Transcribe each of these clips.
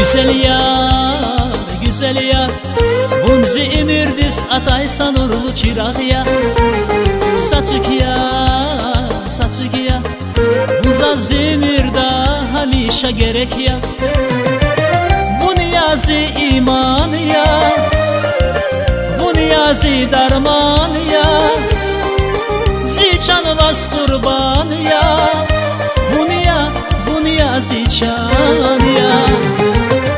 güzel yar Bunca emirdir ataysan urlu çıraq ya Saçık ya Bunca zemirde hamisha gerek ya Bu niyazi iman ya Bu niyazi darman ya Zilçan vas kurban ya Bu niyazi çan ya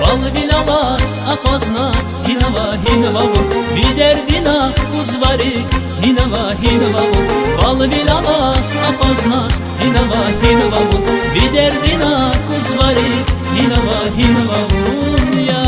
Bal bilalas apazna hinava vur Bir derdina uzvari hinava vur Bal bilalas apazna hinava vur Bir derdina uzvari hinava vur ya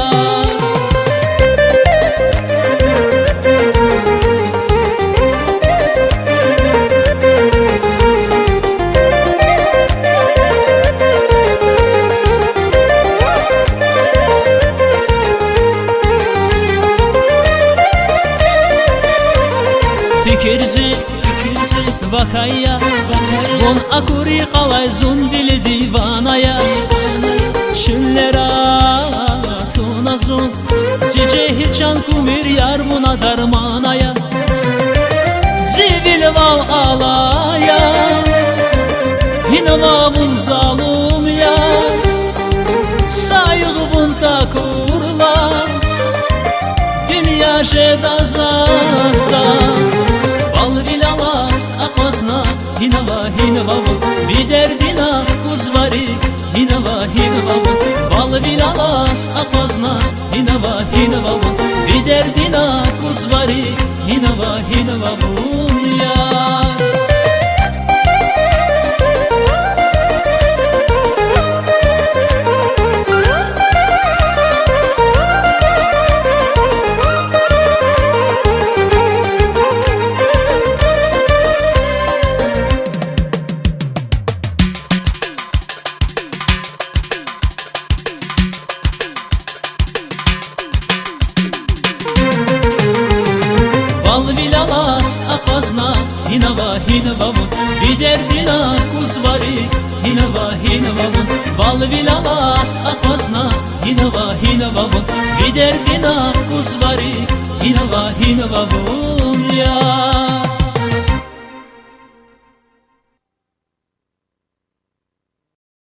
Fikirzi vakaya Gon akuri qalay zun dili divanaya Çüllera tuna zun Zece hiçan kumir yar buna darmanaya Zivil vav alaya Hinava bun zalum ya Sayığı bun takurla Dünya jedazazda Hinava vur Bir derdina uzvari hinava vur Bal bilalas apazna hinava vur Bir derdina uzvari hinava vur ya Bal bilalas apazna hinava vur Bir derdina uzvari hinava vur Bal bilalas apazna hinava vur Bir derdina uzvari hinava vur ya